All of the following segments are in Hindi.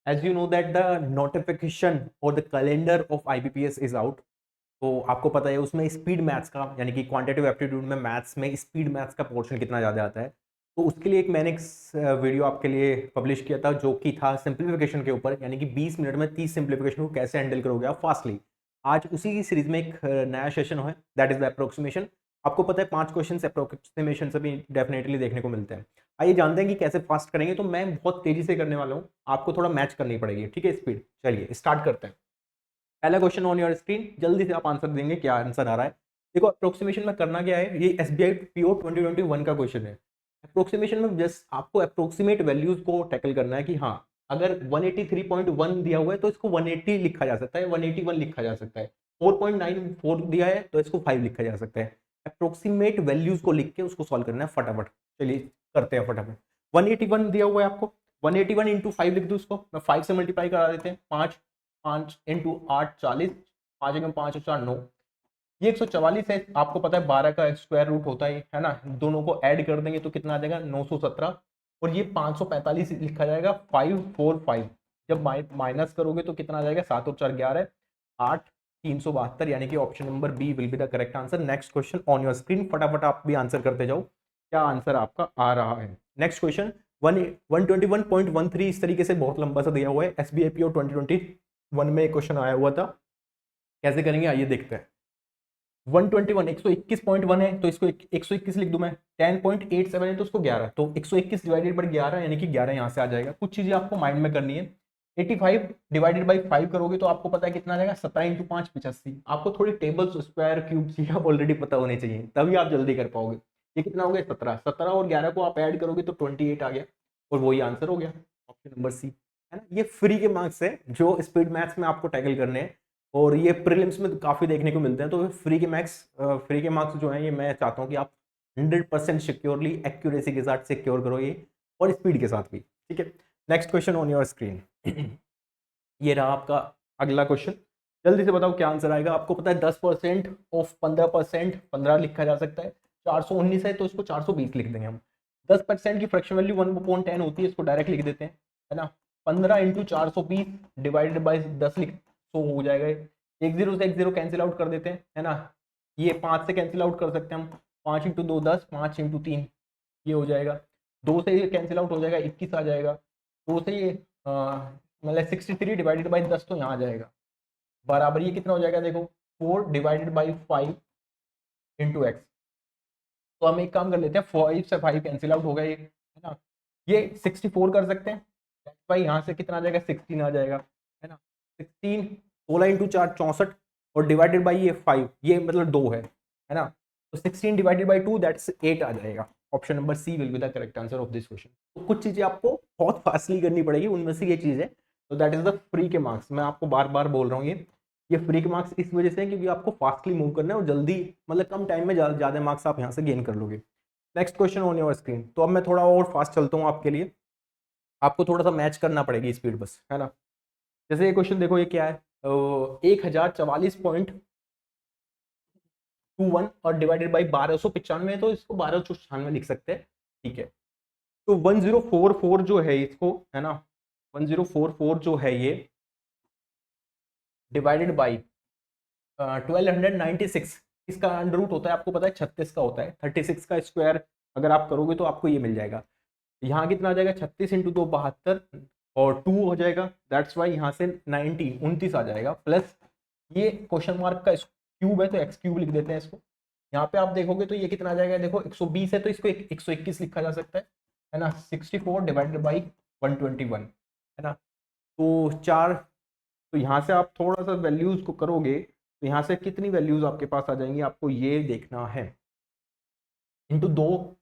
As you know that the notification और the calendar of IBPS is out. तो आपको पता है उसमें स्पीड मैथ्स का यानी कि क्वांटिटेटिव एप्टीट्यूड में मैथ्स में स्पीड मैथ्स का पोर्शन कितना ज़्यादा आता है। तो उसके लिए एक मैंने एक वीडियो आपके लिए पब्लिश किया था जो कि था सिंप्लीफिकेशन के ऊपर, यानी कि 20 मिनट में 30 सिंप्लीफिकेशन को कैसे हैंडल करोगे आप फास्टली। आज उसी की सीरीज में एक नया सेशन है, दैट इज द अप्रोक्सीमेशन। आपको पता है 5 क्वेश्चन अप्रोक्सीमेशन से भी डेफिनेटली देखने को मिलते हैं। आइए जानते हैं कि कैसे फास्ट करेंगे। तो मैं बहुत तेजी से करने वाला हूँ, आपको थोड़ा मैच करनी पड़ेगी, ठीक है स्पीड। चलिए स्टार्ट करते हैं। पहला क्वेश्चन ऑन योर स्क्रीन, जल्दी से आप आंसर देंगे, क्या आंसर आ रहा है। देखो अप्रोक्सीमेशन में करना क्या है, ये एसबीआई पीओ 2021 का क्वेश्चन है। अप्रोक्सीमेशन में जस्ट आपको अप्रोक्सीमेट वैल्यूज को टैकल करना है कि हाँ, अगर 183.1 दिया हुआ है तो इसको 180 लिखा जा सकता है, 181 लिखा जा सकता है। 4.94 दिया है तो इसको 5 लिखा जा सकता है। अप्रोक्सीमेट वैल्यूज को लिख के उसको सॉल्व करना है फटाफट। चलिए करते हैं फटाफट। 181 दिया हुआ है आपको, 181 इंटू 5 लिख दो, उसको मैं 5 से मल्टीप्लाई करा देते हैं। 5 इंटू 8 40, 5 एकम 5 और 4 9, ये 144 है। आपको पता है 12 का स्क्वायर रूट होता है ना। दोनों को ऐड कर देंगे तो कितना आ जाएगा 917, और ये 545 लिखा जाएगा 545। जब माइनस करोगे तो कितना आ जाएगा 7 और 4 11, 8 372, यानी कि option number B will be the correct answer. Next question on your screen, फटाफट आप भी आंसर करते जाओ क्या आंसर आपका आ रहा है। नेक्स्ट क्वेश्चन 121.13 इस तरीके से बहुत लंबा सा दिया हुआ है। एसबीआई पीओ 2021 में एक क्वेश्चन आया हुआ था, कैसे करेंगे आइए देखते हैं। 121 121.1 है तो इसको 121 लिख दूं मैं। 10.87 है तो उसको 11, तो 121 डिवाइडेड बाई 11 यानी कि 11 यहाँ से आ जाएगा। कुछ चीजें आपको माइंड में करनी है। 85 डिवाइडेड बाई 5 करोगे तो आपको पता है कितना आ जाएगा 17 इंटू 5 85। आपको थोड़ी टेबल्स स्क्वायर क्यूब चीजें आप ऑलरेडी पता होनी चाहिए, तभी आप जल्दी कर पाओगे। ये कितना हो गया 17, 17 और 11 को आप ऐड करोगे तो 28 आ गया, और वही आंसर हो गया, ऑप्शन नंबर सी है ना। ये फ्री के मार्क्स है जो स्पीड मैथ्स में आपको टैकल करने हैं, और ये प्रीलिम्स में काफ़ी देखने को मिलते हैं। तो फ्री के मार्क्स जो हैं ये मैं चाहता हूँ कि आप 100% सिक्योरली एक्यूरेसी के साथ सिक्योर करो ये, और स्पीड के साथ भी, ठीक है। Next question on your screen. ये रहा आपका अगला क्वेश्चन। जल्दी से बताओ क्या आंसर आएगा। आपको पता है 10% ऑफ 15%, 15 लिखा जा सकता है। 419 है तो इसको 420 लिख देंगे हम। 10% की फ्रैक्शन वैल्यू 1/10 होती है, इसको डायरेक्ट लिख देते हैं, है ना। 15 इंटू 420 डिवाइडेड बाई 10 लिख तो हो जाएगा। एक जीरो से एक जीरो कैंसिल आउट कर देते हैं, है ना। ये 5 से कैंसिल आउट कर सकते हैं हम। 5 इंटू 2 10, 5 इंटू 3 ये हो जाएगा। 2 से ये कैंसिल आउट हो जाएगा, 21 आ जाएगा। 2 से ये मतलब 63 डिवाइडेड बाई 10 तो यहाँ आ जाएगा बराबर। ये कितना हो जाएगा देखो, 4 डिवाइडेड बाई 5 इंटू एक्स। तो हम एक काम कर लेते हैं, 5 से 5 कैंसिल आउट हो गया ये, है ना। ये 64 कर सकते हैं भाई, यहाँ से कितना आ जाएगा 16 आ जाएगा, है ना। 16 16 इंटू 4 64, और डिवाइडेड बाई ये 5, ये मतलब 2 है ना। तो 16 डिवाइडेड बाई 2 दैट्स 8 आ जाएगा। Option number C will be the correct answer of this question. तो कुछ चीजें आपको बहुत फास्टली करनी पड़ेगी, उनमें से ये चीज है। तो दैट इज द फ्री के मार्क्स। मैं आपको बार बार बोल रहा हूँ ये फ्री के मार्क्स इस वजह से है क्योंकि आपको फास्टली मूव करना है और जल्दी, मतलब कम टाइम में ज्यादा मार्क्स आप यहाँ से गेन कर लोगे। Next question on your screen. तो अब मैं थोड़ा और फास्ट चलता हूँ आपके लिए, आपको थोड़ा सा मैच करना पड़ेगी स्पीड बस, है ना। जैसे ये क्वेश्चन देखो, ये क्या है, 1044.21 और डिवाइडेड बाई 1295 है, तो इसको 1296 लिख सकते हैं, ठीक है। तो 1044 जो है इसको, है ना, 1044 जो है ये डिवाइडेड बाई 1296, इसका अंडर रूट होता है आपको पता है 36 का होता है। 36 का स्क्वायर अगर आप करोगे तो आपको ये मिल जाएगा। यहाँ कितना आ जाएगा 36 इंटू 2 72, और 2 हो जाएगा, दैट्स वाई यहाँ से 90 29 आ जाएगा। प्लस ये क्वेश्चन मार्क का क्यूब है तो एक्स क्यूब लिख देते हैं इसको। यहाँ पे आप देखोगे तो ये कितना आ जाएगा देखो, 120 है तो इसको 121 लिखा जा सकता है ना। 64 डिवाइडेड बाई 121, है ना। तो 4, तो यहाँ से आप थोड़ा सा वैल्यूज को करोगे तो यहाँ से कितनी वैल्यूज आपके पास आ जाएंगी, आपको ये देखना है। इंटू 2,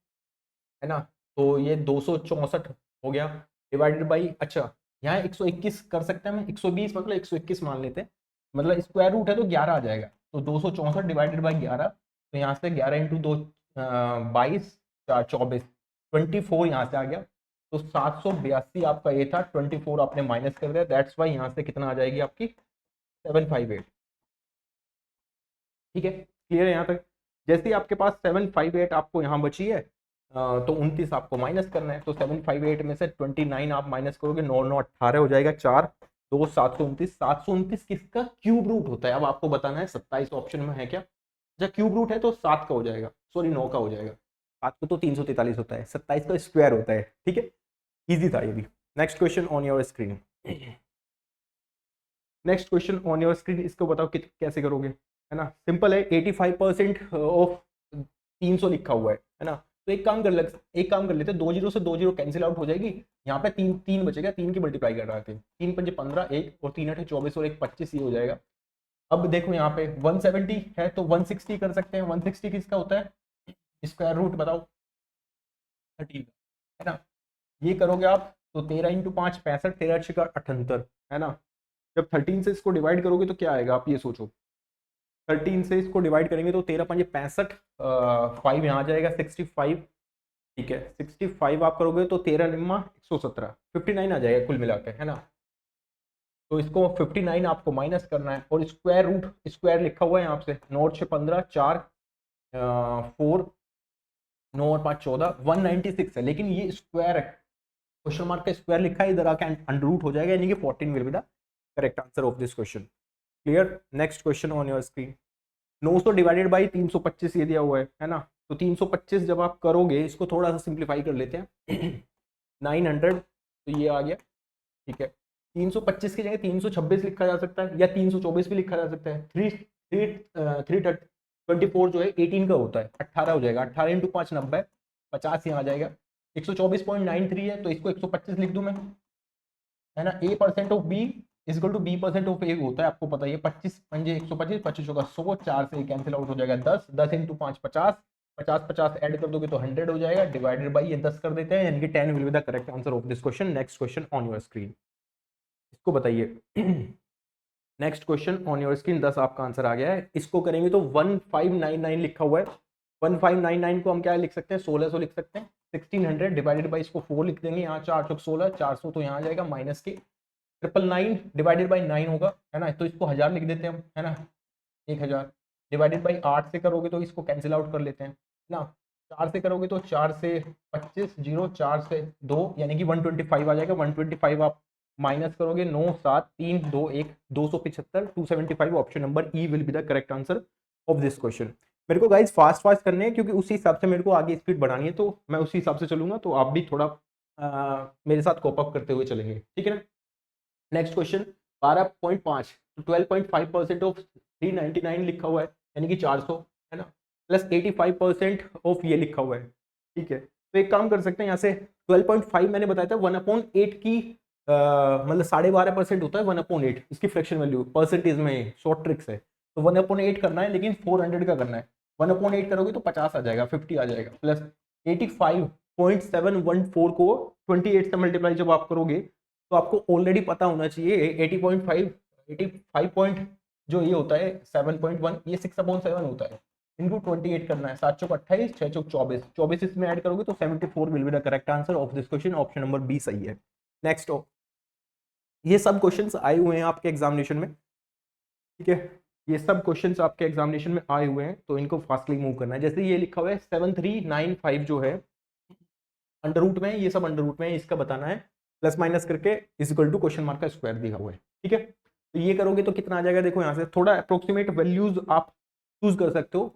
है ना, तो ये 264 हो गया, डिवाइडेड बाई, अच्छा यहाँ 121 कर सकते हैं हम, 120 मतलब 121 मान लेते हैं, मतलब स्क्वायर रूट है तो 11 आ जाएगा। तो 264 डिवाइडेड बाई 11, तो यहाँ से 11 इंटू 2 22, 4 24, 24 यहाँ से आ गया। तो 782 आपका ये था, 24 आपने माइनस कर दिया, दैट्स वाई यहाँ से कितना आ जाएगी आपकी 758, ठीक है। क्लियर है यहाँ तक। जैसे ही आपके पास 758 आपको यहाँ बची है, तो 29 आपको माइनस करना है। तो 758 में से 29 आप माइनस करोगे, 9 9 18 हो जाएगा, 4 2 729। 729 किसका क्यूब रूट होता है, अब आपको बताना है। 27 ऑप्शन में है क्या? जब क्यूब रूट है तो 7 का हो जाएगा, सॉरी 9 का हो जाएगा। 7 को तो 343 होता है, 27 का स्क्वायर होता है। ठीक है, इजी था ये भी। Next question on your screen. Next question on your screen, इसको बताओ कैसे करोगे, है ना। सिंपल है, 85% ऑफ 300 लिखा हुआ है ना। तो एक काम कर लेते हैं, 2 जीरो से 2 जीरो कैंसिल आउट हो जाएगी। यहाँ पे 3 3 बचेगा, 3 की मल्टीप्लाई कर रहा है, 3 पंजे 15, 1 और 3 8 24 और 1 25, ये हो जाएगा। अब देखो यहाँ पे 170 है तो 160 कर सकते हैं। 160 किसका होता है, स्क्वायर रूट बताओ 13 का, है ना। ये करोगे आप तो 13 इंटू 5 65, 13 का 78, है ना। जब 13 से इसको डिवाइड करोगे तो क्या आएगा, आप ये सोचो। 13 से इसको डिवाइड करेंगे तो 13 5 65, 5 यहाँ आ जाएगा 65। ठीक है, 65 आप करोगे तो 13 निम्मा 117, 59 आ जाएगा कुल मिला के, है ना। तो इसको 59 आपको माइनस करना है, और स्क्वायर रूट, स्क्वायर लिखा हुआ है यहाँ से, 9 6 15 4 4 9 और 5 14, 196 है, लेकिन ये स्क्वायर है, क्वेश्चन मार्क का स्क्वायर लिखा है, इधर आके अंडर रूट हो जाएगा, यानी कि 14 will be the correct answer of this question. Clear. Next question on your screen. 900 divided by 325 ये दिया हुआ है ना। तो 325 जब आप करोगे, इसको थोड़ा सा सिंप्लीफाई कर लेते हैं। 900, तो ये आ गया। ठीक है, 325 की जगह 326 लिखा जा सकता है, या 324 भी लिखा जा सकता है। 324 जो है 18 का होता है, 18 हो जाएगा। 18 इंटू 5 90, 50 यहाँ आ जाएगा। 124.93 है तो इसको 125 लिख दूं मैं, है ना। A percent of B equal to B percent of A होता है, आपको पता है। 25 पंजे 125, 25 होगा 100, 4 से कैंसिल आउट हो जाएगा 10, 10 इंटू 5 50, 50 50 ऐड कर दोगे तो 100 हो जाएगा, डिवाइडेड बाई ये 10 कर देते हैं, यानी कि 10 will be the correct answer of this question. Next question on your screen, इसको बताइए। Next question on your screen, 10 आपका आंसर आ गया है। इसको करेंगे तो 1599 लिखा हुआ है। 1599 को हम क्या लिख सकते हैं, 1600 लिख सकते हैं। 1600 डिवाइडेड बाई, इसको 4 लिख देंगे, यहाँ 4 चौक 16, 400 तो यहाँ आ जाएगा माइनस के। 999 डिवाइडेड बाई 9 होगा, है ना। तो इसको 1000 लिख देते हैं हम, है ना। 1000 डिवाइडेड बाई 8 से करोगे तो इसको कैंसिल आउट कर लेते हैं, ना। 4 से करोगे तो 4 से 25 जीरो, 4 से 2 यानी कि 125 आ जाएगा। 125 आप माइनस करोगे, 9 7 3 2 1, 275, 275 option number E will be the correct answer of this question. मेरे को गाइज फास्ट फास्ट करने हैं, क्योंकि उसी हिसाब से मेरे को आगे स्पीड बढ़ानी है, तो मैं उसी हिसाब से चलूंगा, तो आप भी थोड़ा मेरे साथ कोप अप करते हुए चलेंगे, ठीक है ना। नेक्स्ट क्वेश्चन 12.5, 12.5% ऑफ 399 लिखा हुआ है, यानी कि 400, है ना, प्लस 85% ऑफ ये लिखा हुआ है। ठीक है, तो एक काम कर सकते हैं, यहाँ से 12.5 मैंने बताया था 1/8 की, मतलब 12.5% होता है 1/8, इसकी फ्रैक्शन वैल्यू परसेंटेज में, शॉर्ट ट्रिक्स है। तो 1/8 करना है, लेकिन 400 का करना है। 1/8 करोगे तो 50 आ जाएगा, 50 आ जाएगा, प्लस 85.714 को 28 से मल्टीप्लाई जब आप करोगे, तो आपको ऑलरेडी पता होना चाहिए 80.5, 85 पॉइंट जो ये होता है 7.1, ये 6/7 होता है, इनटू 28 करना है। 7 चौक 28, 6 चौक 24, 24 इसमें ऐड करोगे तो 74 will be the correct answer of this question, option number B सही है। नेक्स्ट, ये सब क्वेश्चंस आए हुए हैं आपके एग्जामिनेशन में, ठीक है। ये सब क्वेश्चंस आपके एग्जामिनेशन में आए हुए हैं, तो इनको फास्टली मूव करना है। जैसे ये लिखा हुआ है 7395 जो है अंडर रूट में है, ये सब अंडर रूट में है, इसका बताना है, प्लस माइनस करके is equal to question mark का स्क्वायर दिया हुआ है, ठीक है। तो ये करोगे तो कितना आ जाएगा, देखो यहाँ से थोड़ा अप्रोक्सीमेट वैल्यूज आप चूज कर सकते हो।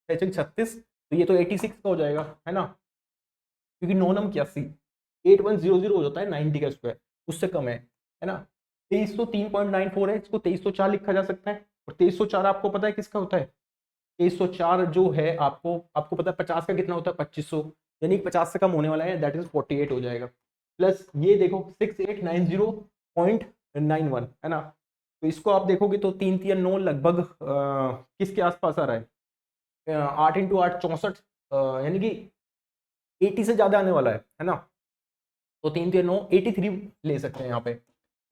36, तो ये तो 86 का हो जाएगा, है ना, क्योंकि 9 नम 81, 8100 हो जाता है 90 का स्क्वायर, उससे कम है ना। 2303.94 है, इसको 2304 लिखा जा सकता है, और 2304 आपको पता है किसका होता है। 2304 जो है, आपको आपको पता है 50 का कितना होता है, 2500, यानी 50 से कम होने वाला है, दैट इज 48 हो जाएगा। प्लस ये देखो 6890.91, है ना। तो इसको आप देखोगे तो 3 3 9 लगभग किसके आसपास आ रहा है, 8 इंटू 8 64, यानी कि 80 से ज्यादा आने वाला है ना। तो 3 3 9 83 ले सकते हैं यहाँ पे, है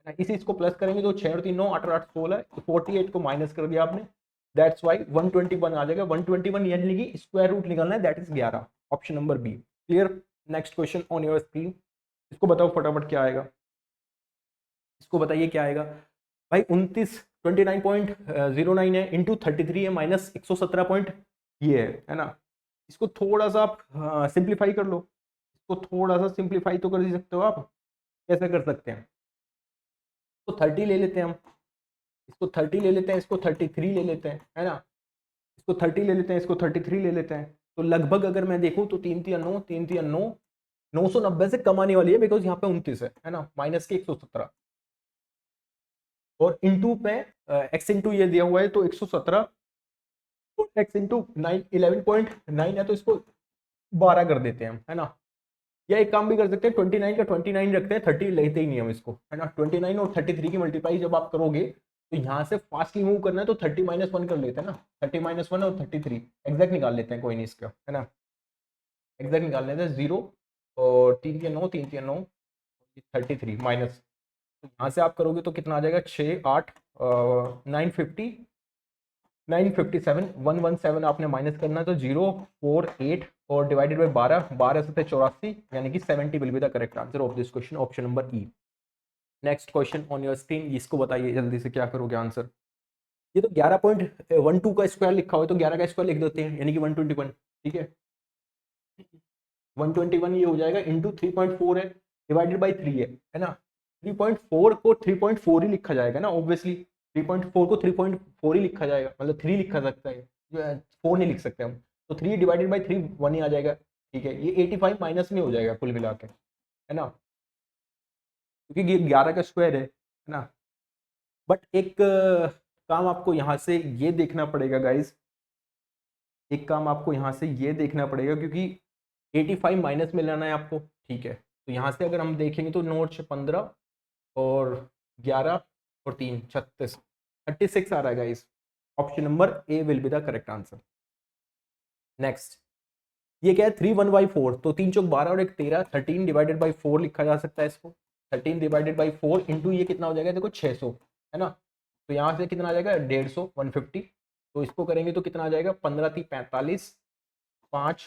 ना। इसी इसको प्लस करेंगे तो 6 और 3 9 8 और 8 16, 48 को माइनस कर दिया आपने, दैट्स वाई 121 आ जाएगा। 121 यानी कि स्क्वायर रूट निकलना है, that is 11, option number B. Clear. Next question on your screen, इसको बताओ फटाफट क्या आएगा, इसको बताइए क्या आएगा भाई। 29 29.09 है, इंटू 33 है, माइनस 117 पॉइंट ये है ना। इसको थोड़ा सा आप सिंप्लीफाई कर लो, इसको थोड़ा सा सिंप्लीफाई तो कर ही सकते हो आप। कैसे कर सकते हैं? तो 30 ले लेते हैं हम, इसको 30 ले लेते हैं, इसको 33 ले लेते हैं, है ना। इसको 30 ले लेते हैं, इसको 33 ले लेते हैं। तो लगभग अगर मैं देखूं तो 3 3 9, 3 3 9, 990 से कम आने वाली है, बिकॉज यहाँ पे 29 है ना, माइनस के 117 और इंटू पे एक्स इंटू ये दिया हुआ है तो 117 तो एक्स इंटू 11.9 है, तो इसको 12 कर देते हैं हम, है ना। या एक काम भी कर सकते हैं, 29 का 29 रखते हैं, 30 लेते ही नहीं हम इसको, है ना। 29 और 33 की मल्टीप्लाई जब आप करोगे तो यहाँ से फास्टली मूव करना है तो 30 माइनस 1 कर लेते हैं ना, 30 माइनस 1 और 33 एग्जैक्ट निकाल लेते हैं, कोई नहीं इसका, है ना। एग्जैक्ट निकाल लेते हैं, 0 और 3 के 9, 3 के 9, 33 माइनस, तो यहाँ से आप करोगे तो कितना आ जाएगा, 6 8 950 957 117 आपने माइनस करना है तो 048 और डिवाइडेड बाय 12, 12 से 84, यानी कि 70 will be the correct answer of this question, option number E. Next question on your screen, इसको बताइए जल्दी से क्या करोगे आंसर। ये तो 11.12 का स्क्वायर लिखा हुआ है तो 11 का स्क्वायर लिख देते हैं, यानी कि 121, ठीक है। 121 ये हो जाएगा इंटू 3.4 है, डिवाइडेड बाई 3 है ना। 3.4 को 3.4 ही लिखा जाएगा ना, ऑब्वियसली 3.4 को 3.4 ही लिखा जाएगा, मतलब 3 लिखा सकता है, 4 नहीं लिख सकते हम, तो 3 डिवाइडेड बाई 3 1 ही आ जाएगा, ठीक है। ये 85 माइनस में हो जाएगा कुल मिला के, है ना, क्योंकि ये 11 का स्क्वायर है ना। बट एक काम आपको यहाँ से ये देखना पड़ेगा गाइज, एक काम आपको यहाँ से ये देखना पड़ेगा, क्योंकि 85 माइनस में लेना है आपको, ठीक है। तो यहाँ से अगर हम देखेंगे तो 9 से 15 और 11 और 3 36, 36 आ रहा है guys, option number A will be the correct answer. Next, ये क्या है, 3 1/4, तो 3 चौक 12 और एक 13, 13 डिवाइडेड बाई 4 लिखा जा सकता है इसको, 13 डिवाइडेड बाई 4 इंटू ये कितना हो जाएगा देखो 600, है ना। तो यहाँ से कितना आ जाएगा 150 150, तो इसको करेंगे तो कितना आ जाएगा 15 3 45, 5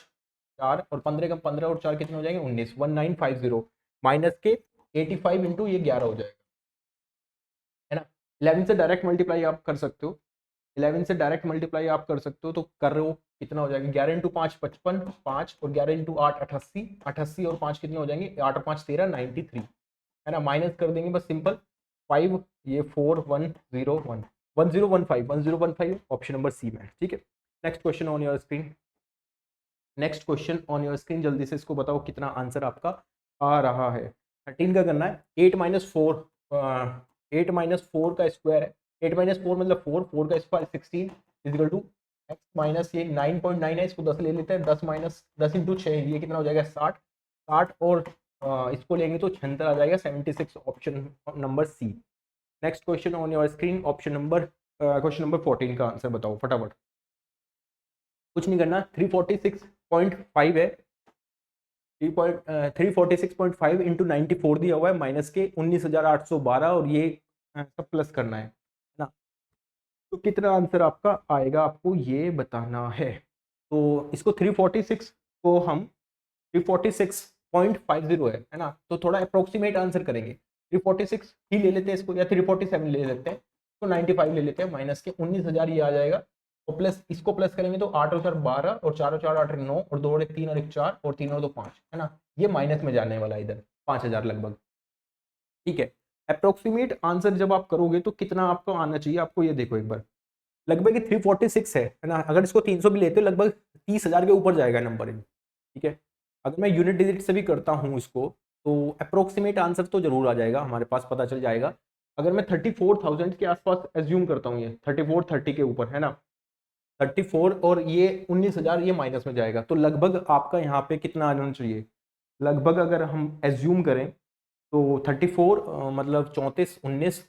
4 और 15 का 15 और 4 कितने हो जाएंगे 19, 1950 माइनस के 85 इंटू ये 11 हो जाएगा, है ना। 11 से डायरेक्ट मल्टीप्लाई आप कर सकते हो, 11 से डायरेक्ट मल्टीप्लाई आप कर सकते हो, तो कर रहे हो कितना हो जाएगा 11 इंटू 5 55, 5 और 11 इंटू 8 88, 88 और 5 कितने हो जाएंगे 8 और 5 13, 93, है ना। माइनस कर देंगे बस सिंपल 5, ये 4 1 0 1 1015 1015 ऑप्शन नंबर सी में, ठीक है। Next question on your screen, next question on your screen, जल्दी से इसको बताओ कितना आंसर आपका आ रहा है। 13 का करना है, 8 माइनस 4, 8 माइनस 4 का स्क्वायर है, 8 माइनस 4 मतलब 4, 4 का square 16 is equal to X minus ये 9.9 है, इसको 10 ले लेते हैं, 10 माइनस 10 इंटू 6 ये कितना हो जाएगा 60, 60 और इसको लेंगे तो 76 आ जाएगा 76, option number C. Next question on your screen, option number question number 14 का आंसर बताओ फटाफट। कुछ नहीं करना, 346.5 है, 346.5 इंटू 94 दिया हुआ है, माइनस के 19,812 और ये सब प्लस करना है ना। तो कितना आंसर आपका आएगा आपको ये बताना है। तो इसको 346 को हम 346.50 है ना, तो थोड़ा अप्रोक्सीमेट आंसर करेंगे, 346 ही ले लेते हैं इसको, या 347 ले लेते हैं, तो 95 ले लेते हैं, माइनस के 19,000 ये आ जाएगा, और प्लस इसको प्लस करेंगे तो 8 और 4 12 और 4 और 4 8 9 और 2 और 1 3 और 1 4 और 3 और 2 5, है ना। ये माइनस में जाने वाला है इधर 5,000 लगभग, ठीक है। अप्रोक्सीमेट आंसर जब आप करोगे तो कितना आपको आना चाहिए, आपको ये देखो एक बार, लगभग 346 है ना, अगर इसको 300 भी लेते हो लगभग 30,000 के ऊपर जाएगा नंबर, ठीक है। अगर मैं यूनिट डिजिट से भी करता हूँ इसको तो अप्रोक्सीमेट आंसर तो जरूर आ जाएगा हमारे पास, पता चल जाएगा। अगर मैं 34,000 के आसपास एज्यूम करता हूँ, ये 3430 के ऊपर है ना, 34 और ये 19,000 ये माइनस में जाएगा, तो लगभग आपका यहाँ पे कितना आना चाहिए, लगभग अगर हम एज्यूम करें तो 34 मतलब 34 19,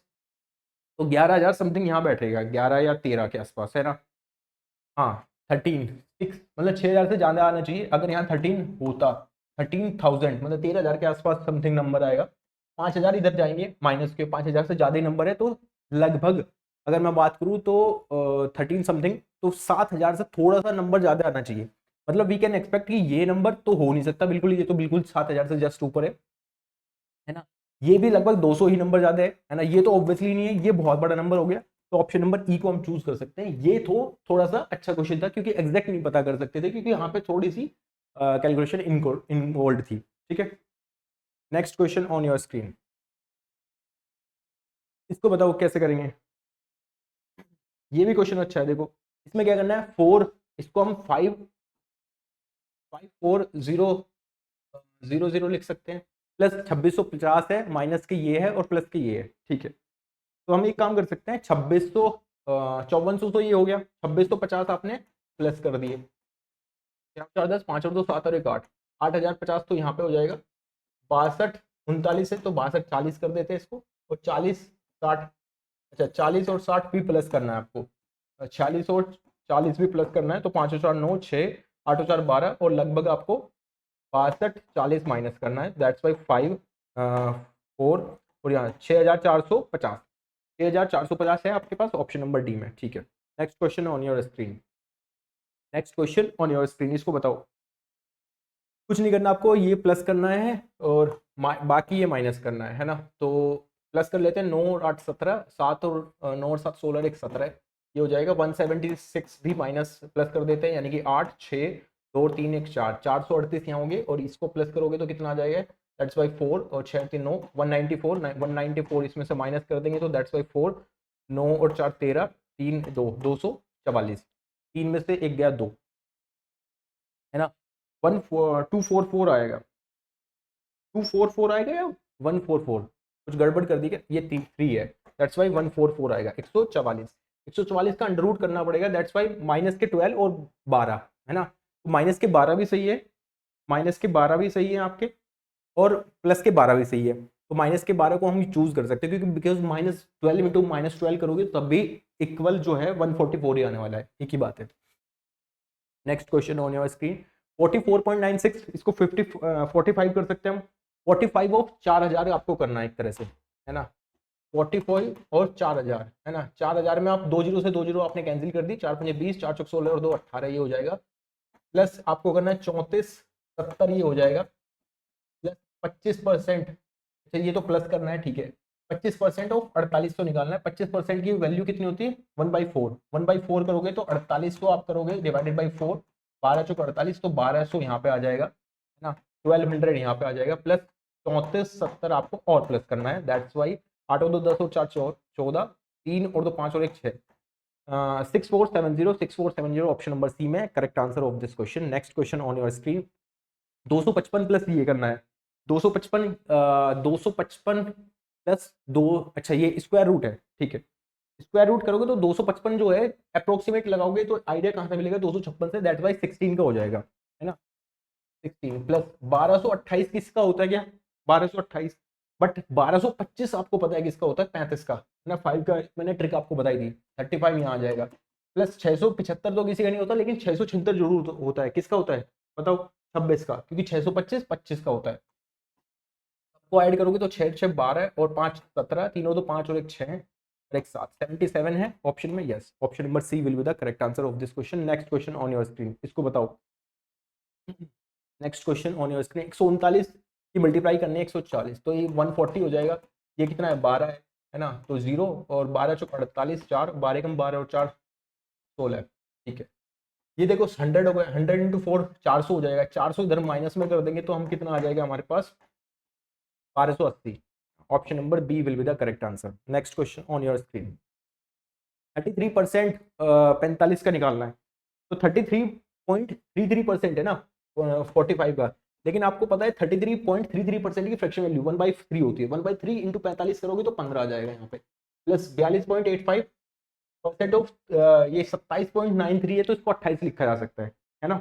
तो 11,000 समथिंग यहाँ बैठेगा, 11 या 13 के आसपास, है ना। हाँ 13 6 मतलब 6,000 से ज़्यादा आना चाहिए, अगर यहाँ 13 होता, 13,000 मतलब 13,000 के आसपास समथिंग नंबर आएगा, 5,000 इधर जाएंगे माइनस के, 5,000 से ज़्यादा ही नंबर है, तो लगभग अगर मैं बात करूँ तो 13 समथिंग, तो 7,000 से थोड़ा सा नंबर ज़्यादा आना चाहिए, मतलब वी कैन एक्सपेक्ट कि ये नंबर तो हो नहीं सकता बिल्कुल, ये तो बिल्कुल 7,000 से जस्ट ऊपर है ना। ये भी लगभग 200 ही नंबर ज़्यादा है ना, ये तो ऑब्वियसली नहीं है, ये बहुत बड़ा नंबर हो गया, तो ऑप्शन नंबर ई को हम चूज कर सकते हैं। ये तो थोड़ा सा अच्छा क्वेश्चन था क्योंकि एग्जैक्ट नहीं पता कर सकते थे, क्योंकि यहाँ पे थोड़ी सी कैलकुलेशन इन्वॉल्व थी। ठीक है, next question on your screen, इसको बताओ कैसे करेंगे। ये भी क्वेश्चन अच्छा है, देखो इसमें क्या करना है, 4 इसको हम 5 4 0 0 लिख सकते हैं, प्लस 2650 है, माइनस के ये है और प्लस के ये है। ठीक है, तो हम एक काम कर सकते हैं, 2600 5400 तो ये हो गया, 2650 आपने प्लस कर दिए, 4 10 5 और 2 7 और 1 8, 8050 तो यहाँ पे हो जाएगा। 62 39 है तो 62 40 कर देते हैं इसको, और 40 60, अच्छा 40 और 60 भी प्लस करना है आपको, 46 और 40 भी प्लस करना है, तो 5 और 4 9 6 8 और 4 12, और लगभग आपको 62 40 माइनस करना है, दैट्स वाई 5 4, और यहाँ 6450, 6450 है आपके पास ऑप्शन नंबर डी में। ठीक है, next question on your screen, next question on your screen, इसको बताओ। कुछ नहीं करना आपको, ये प्लस करना है और बाकी ये माइनस करना है ना। तो प्लस कर लेते हैं, 9 और 8 17, 7 और 9 और 7 16 और 1 17, ये हो जाएगा। 176 भी माइनस प्लस कर देते हैं, यानी कि 8 6 2 और 3 1 4, 438 यहाँ होंगे, और इसको प्लस करोगे तो कितना आ जाएगा, दैट्स वाई 4, और 6 3 9 194, 194 इसमें से माइनस कर देंगे तो दैट्स वाई 4, 9 और 4 13, 3 2 244, 3 में से एक गया 2, है ना। 244 आएगा, 244 आएगा या 144, कुछ गड़बड़ कर दी क्या, ये 3 है, दैट्स वाई 144 आएगा, 144, 144 का अंडर रूट करना पड़ेगा, दैट्स वाई माइनस के 12 और 12, है ना। तो माइनस के 12 भी सही है, माइनस के 12 भी सही है आपके, और प्लस के 12 भी सही है। तो माइनस के 12 को हम चूज कर सकते हैं, क्योंकि बिकॉज -12 इंटू -12 करोगे तब भी इक्वल जो है 144 ही आने वाला है, एक ही बात है। Next question on your screen, 44.96, इसको 45 कर सकते हैं हम, 45 ऑफ 4000 आपको करना है एक तरह से, है ना। 45 और 4000, है ना, 4000 में आप 2 जीरो से 2 जीरो आपने कैंसिल कर दी, 4 5 20, 4 16 और 2 18, ये हो जाएगा। प्लस आपको करना है 34 70, ये हो जाएगा, प्लस 25%, अच्छा ये तो प्लस करना है, ठीक है। 25% ऑफ 4800 निकालना है, 25% की वैल्यू कितनी होती है, 1/4, 1/4 करोगे तो 4800 आप करोगे डिवाइडेड बाई 4, 12 चौक 48, तो 1200 यहाँ पे आ जाएगा, है ना, 1200 यहाँ पे आ जाएगा, प्लस 34 70 आपको और प्लस करना है, दैट्स वाई 8 और 2 10 और 4 14, 3 और 2 5 और 1 6, 6470, 6470 ऑप्शन नंबर सी में correct answer of this question. Next question on your screen, 255 plus ये करना है, 255 255 प्लस 2, अच्छा ये स्क्वायर रूट है, ठीक है। स्क्वायर रूट करोगे तो 255 जो है अप्रोक्सीमेट लगाओगे तो आइडिया कहाँ से मिलेगा, 256 से, दैट वाई 16 का हो जाएगा, है ना। 16 प्लस 1228 किसका होता है क्या, 1228, बट 1225 आपको पता है किसका होता है, 35 का, है ना। 5 का मैंने ट्रिक आपको बताई थी, 35 यहाँ आ जाएगा, प्लस 675 तो किसी का नहीं होता, लेकिन 676 जरूर होता है, किसका होता है बताओ, 26 का, क्योंकि 625 25 का होता है। को ऐड करोगे तो 6 6 12 और 5 17, तीनों तो 5 और 1 6 और 1 7, 77 है ऑप्शन में, yes option number C will be the correct answer of this question. Next question on your screen, इसको बताओ। Next question on your screen, 139 की मल्टीप्लाई करनी है 140, तो ये 140 हो जाएगा, ये कितना है 12 है ना, तो 0 और 12 चौक 48, 4 12 कम 12 और 4 16, ठीक है। ये देखो 100 हो गया, 100 इंटू 4 400 हो जाएगा, 400 इधर माइनस में कर देंगे तो हम कितना आ जाएगा हमारे पास 1280, option number B will be the correct answer. Next question on your screen, 33% 45 का निकालना है, तो 33.33% है ना 45 का, लेकिन आपको पता है 33.33% की फ्रैक्शन वैल्यू 1/3 होती है, 1/3 इंटू 45 करोगे तो 15 आ जाएगा यहाँ पे, प्लस 42.85% ऑफ ये 27.93 है, तो इसको 28 लिखा जा सकता है ना।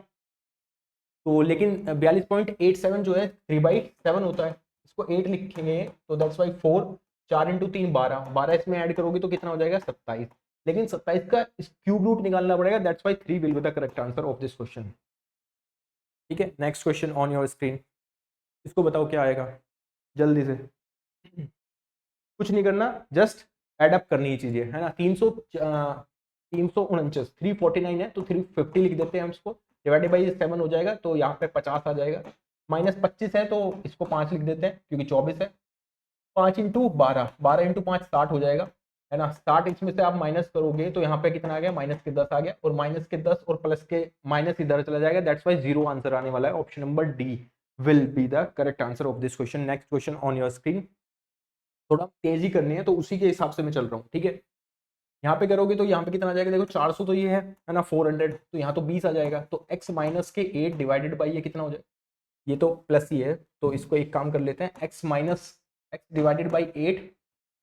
तो लेकिन 42.87 जो है 3/7 होता है, इसको 8 लिखेंगे तो दैट्स वाई 4, 4 इंटू 3 12, 12 इसमें ऐड करोगे तो कितना हो जाएगा 27, लेकिन 27 का क्यूब रूट निकालना पड़ेगा, that's why 3 will be the correct answer of this question. ठीक है, next question on your screen, इसको बताओ क्या आएगा जल्दी से। कुछ नहीं करना, जस्ट एड अप करनी है चीजें, है ना। 349 349 है तो 350 लिख देते हैं हम इसको, डिवाइडेड बाई 7 हो जाएगा, तो यहाँ पे 50 आ जाएगा, -25 है तो इसको 5 लिख देते हैं क्योंकि 24 है, 5 इंटू 12, 12 इंटू 5 60 हो जाएगा, है ना। 60 इसमें से आप माइनस करोगे तो यहाँ पे कितना आ गया, माइनस के 10 आ गया, और माइनस के 10 और प्लस के माइनस इधर चला जाएगा, दैट्स वाई 0 आंसर आने वाला है। Option number D will be the correct answer of this question. Next question on your screen, थोड़ा तेजी करनी है तो उसी के हिसाब से मैं चल रहा हूँ, ठीक है। यहाँ पे करोगे तो यहाँ पे कितना आ जाएगा, देखो 400 तो ये है ना, 400 तो यहाँ तो 20 आ जाएगा, तो x माइनस के 8 डिवाइडेड बाई ये कितना हो जाएगा, ये तो प्लस ही है, तो इसको एक काम कर लेते हैं, x minus x divided by 8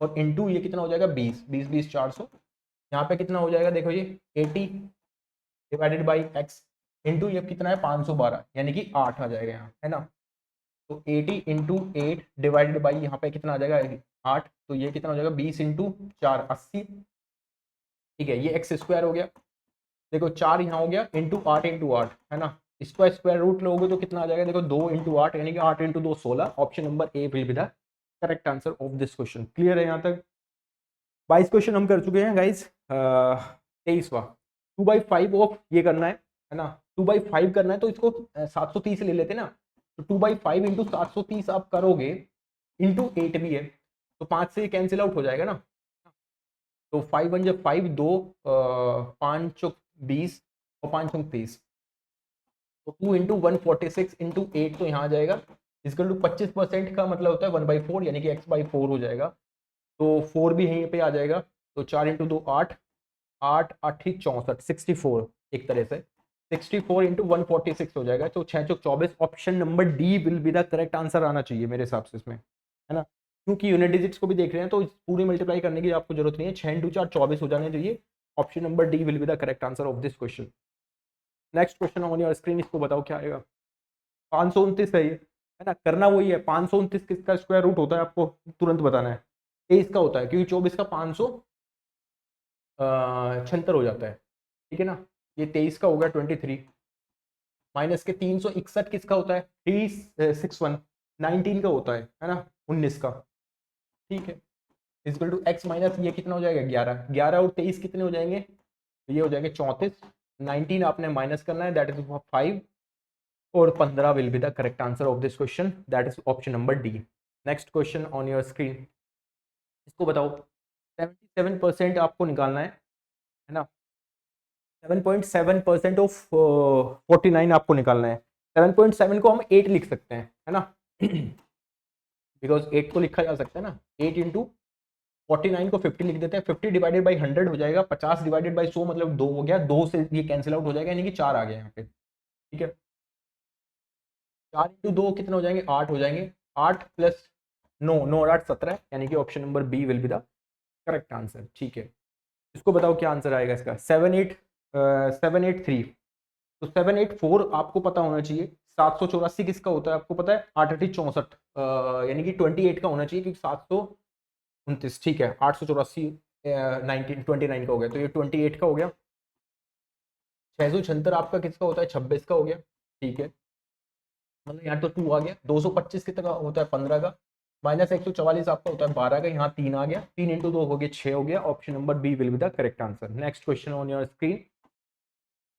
और इंटू ये कितना हो जाएगा 20, 20 400, यहाँ पे कितना हो जाएगा देखो ये 80 डिवाइडेड बाई x इंटू ये कितना है 512, यानी कि 8 आ जाएगा यहाँ, है ना। तो 80 इंटू 8 डिवाइडेड बाई यहाँ पे कितना आ जाएगा 8, तो ये कितना हो जाएगा 20 इंटू 4 80, ठीक है, ये एक्स स्क्वायर हो गया, देखो 4 यहाँ हो गया इंटू 8 इंटू 8, है ना। इसका स्क्वायर रूट लोगे तो कितना आ जाएगा, देखो 2 इंटू 8 यानी कि 8 into 2 16। Option number A will be the correct answer of this question. Clear है यहाँ तक। 22 क्वेश्चन हम कर चुके हैं गाइज। 23वां 2/5 ऑफ ये करना है ना, 2/5 करना है तो इसको 730 ले लेते ना, तो 2/5 इंटू 730 आप करोगे, इंटू 8 भी है तो 5 से कैंसिल आउट हो जाएगा ना, तो 5 1 जब 5 2 5 चौक 20 और 5 चौक 30, तो 2 इंटू 146 इंटू 8 तो यहाँ आ जाएगा, इसकल टू 25% का मतलब होता है 1/4 यानी कि x/4 हो जाएगा, तो 4 भी यहीं पे आ जाएगा, तो 4 इंटू 2 8 8 8 ही 64 64 एक तरह से 64 इंटू 146 हो जाएगा, तो 6 चौक 24। Option number D will be the correct answer आना चाहिए मेरे हिसाब से इसमें, है ना, क्योंकि यूनिट डिजिट्स को भी देख रहे हैं तो पूरी मल्टीप्लाई करने की आपको जरूरत नहीं है, 6 इंटू 4 24 हो जाने चाहिए। Option number D will be the correct answer of this question. Next question on your screen, इसको बताओ क्या आएगा। 529 है ये, है ना, करना वही है, 529 किसका स्क्वायर रूट होता है आपको तुरंत बताना है, 23 का होता है, क्योंकि 24 का 576 हो जाता है, ठीक है ना। ये 23 का हो गया 23, माइनस के 361 किसका होता है 361, 19 का होता है ना 19 का, ठीक है। इक्वल टू एक्स माइनस ये कितना हो जाएगा 11, 11 और 23 कितने हो जाएंगे, तो ये हो जाएंगे 34, 19 आपने माइनस करना है दैट इज 5, और 15 will be the correct answer of this question, that is option number D. Next question on your screen, इसको बताओ। 77% आपको निकालना है ना, 7.7% ऑफ 49 आपको निकालना है। 7.7 को हम 8 लिख सकते हैं, है ना, बिकॉज 8 को लिखा जा सकता है ना, 8 इंटू 49 को 50 लिख देते हैं, 50 डिवाइडेड बाई 100 हो जाएगा, 50 डिवाइडेड बाई 100 मतलब 2 हो गया, 2 से ये कैंसिल आउट हो जाएगा यानी कि 4 आ गया यहाँ पे, ठीक है। 4 इंटू 2 कितने हो जाएंगे 8 हो जाएंगे, 8 प्लस 9 9 और 8 17, यानी कि option number B will be the correct answer, ठीक है। इसको बताओ क्या आंसर आएगा इसका, 783, तो 784 आपको पता होना चाहिए, 784 किसका होता है आपको पता है, 8 8 64, यानी कि 28 का होना चाहिए, क्योंकि 729, ठीक है, 884 19 29 का हो गया, तो ये 28 का हो गया। 676 आपका किसका होता है 26 का हो गया, ठीक है, मतलब यहाँ तो 2 आ गया। 225 कितना का होता है 15 का, माइनस 144 आपका होता है 12 का, यहाँ 3 आ गया, 3 इंटू 2 हो गया 6 हो गया। Option number B will be the correct answer. Next question on your screen,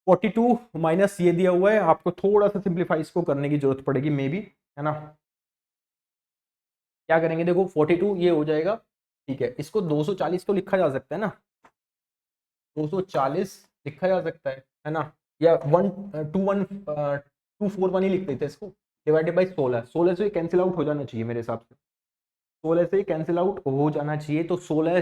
42 minus ये दिया हुआ है, आपको थोड़ा सा सिंप्लीफाई इसको करने की जरूरत पड़ेगी मे बी, है ना। क्या करेंगे देखो, 42 ये हो जाएगा, ठीक है, इसको 240 तो लिखा जा सकता है ना, 240 लिखा जा सकता है ना, या 241 ही लिख देते हैं इसको, डिवाइडेड बाई 16, 16 से कैंसिल आउट हो जाना चाहिए मेरे हिसाब से, 16 से कैंसिल आउट हो जाना चाहिए, तो 16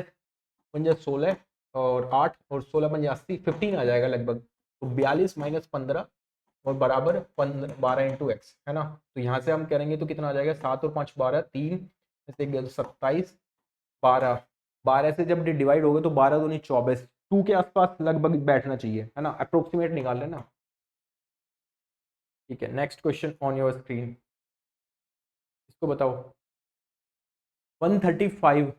पंजा 16 और 8 और 16 पंजा 80, 15 आ जाएगा लगभग, तो 42 माइनस 15 और बराबर 12 इंटू एक्स, है ना। तो यहाँ से हम करेंगे तो कितना आ जाएगा, 7 और 5 12, 3 ऐसे गया तो 27, 12 12 से जब डिवाइड होगा तो 12 दूनी 24, 2 के आसपास लगभग बैठना चाहिए, है ना, अप्रोक्सीमेट निकाल लेना, ठीक है। Next question on your screen, इसको बताओ। 135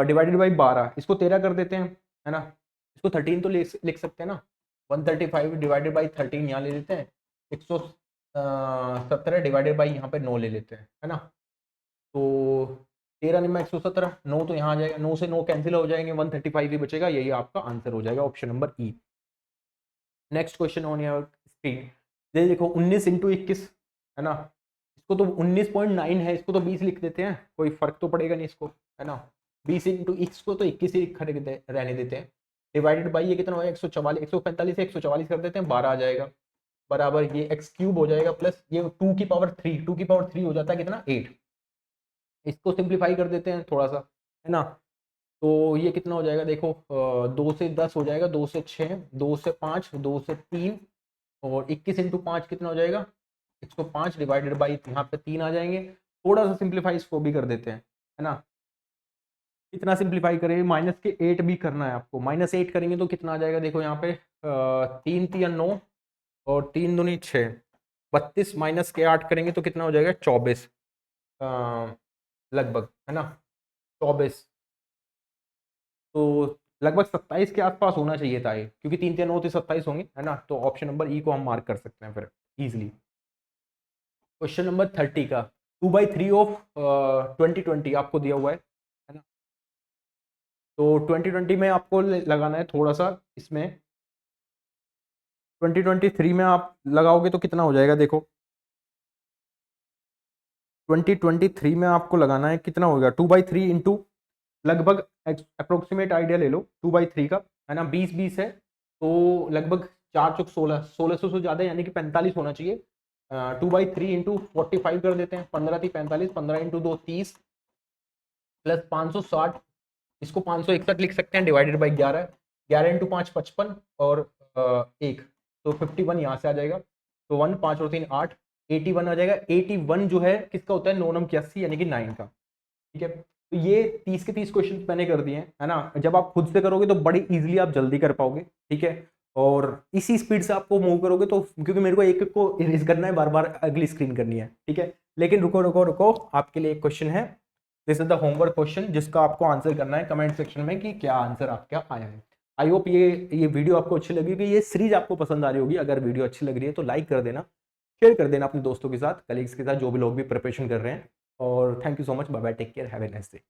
डिवाइडेड बाई 12, इसको 13 कर देते हैं, है ना, इसको 13 तो लिख सकते हैं ना, 135 डिवाइडेड बाई 13 यहाँ ले लेते हैं, 117 डिवाइडेड बाई यहाँ पे 9 ले लेते हैं, है ना, तो 13 निम्न 117, 9 तो यहाँ आ जाएगा, 9 से 9 कैंसिल हो जाएंगे, 135 ही बचेगा, यही आपका आंसर हो जाएगा, option number E. Next question on your screen, ये देखो 19 इंटू 21, है ना, इसको तो 19.9 है, इसको तो 20 लिख देते हैं, कोई फर्क तो पड़ेगा नहीं इसको, है ना, 20 इंटू एक्स को तो 21 ही रहने देते हैं, डिवाइडेड बाई ये कितना होगा 144, 145 से 144 कर देते हैं 12 आ जाएगा, बराबर ये एक्स क्यूब हो जाएगा प्लस ये 2 की पावर 3, 2 की पावर 3 हो जाता है कितना 8। इसको सिंप्लीफाई कर देते हैं थोड़ा सा, है ना। तो ये कितना हो जाएगा देखो, 2 से 10 हो जाएगा, 2 से 6, 2 से 5, 2 से 3, और 21 इंटू 5 कितना हो जाएगा 105 डिवाइडेड बाई यहाँ पे 3 आ जाएंगे। थोड़ा सा सिंप्लीफाई इसको भी कर देते हैं, है ना। कितना सिंप्लीफाई करेंगे, माइनस के 8 भी करना है आपको, -8 करेंगे तो कितना आ जाएगा देखो यहाँ पे 3 3 9 और 3 दूनी 6, 32 माइनस के 8 करेंगे तो कितना हो जाएगा 24 लगभग, है ना 24। तो लगभग 27 के आसपास होना चाहिए था ये, क्योंकि 3 3 9 तो 27 होंगे, है ना। तो ऑप्शन नंबर ई को हम मार्क कर सकते हैं फिर इजिली। क्वेश्चन नंबर 30 का 2/3 ऑफ 2020 आपको दिया हुआ है ना। तो 2020 में आपको लगाना है थोड़ा सा, इसमें 2023 में आप लगाओगे तो कितना हो जाएगा देखो, 2023 में आपको लगाना है कितना होगा 2/3 इंटू लगभग अप्रोक्सीमेट आइडिया ले लो 2/3 का, है ना। 20 है तो लगभग 4 चौक 16, 1600 से ज़्यादा यानी कि 45 होना चाहिए। 2/3 इंटू 45 कर देते हैं, 15 थी 45, 15 इंटू 2 30 प्लस 560, इसको 561 लिख सकते हैं डिवाइडेड बाई 11, 11 इंटू 5 55 और 1 तो 51 यहाँ से आ जाएगा। तो 1 5 और 3 8, 81 आ जाएगा। 81 जो है किसका होता है 9 नम 81 यानी कि 9 का, ठीक है। तो ये 30 के 30 क्वेश्चन मैंने कर दिए हैं, है ना। जब आप खुद से करोगे तो बड़ी इजीली आप जल्दी कर पाओगे, ठीक है। और इसी स्पीड से आपको मूव करोगे तो, क्योंकि मेरे को एक एक को इरेज करना है, बार बार अगली स्क्रीन करनी है, ठीक है। लेकिन रुको रुको रुको, आपके लिए एक क्वेश्चन है, this is the homework question जिसका आपको आंसर करना है कमेंट सेक्शन में कि क्या आंसर आपका आया है। आई होप ये वीडियो आपको अच्छी लगी होगी, ये सीरीज आपको पसंद आ रही होगी। अगर वीडियो अच्छी लग रही है तो लाइक कर देना, शेयर कर देना अपने दोस्तों के साथ, कलीग्स के साथ, जो भी लोग भी प्रिपरेशन कर रहे हैं। और thank you so much, bye bye, take care, have a nice day.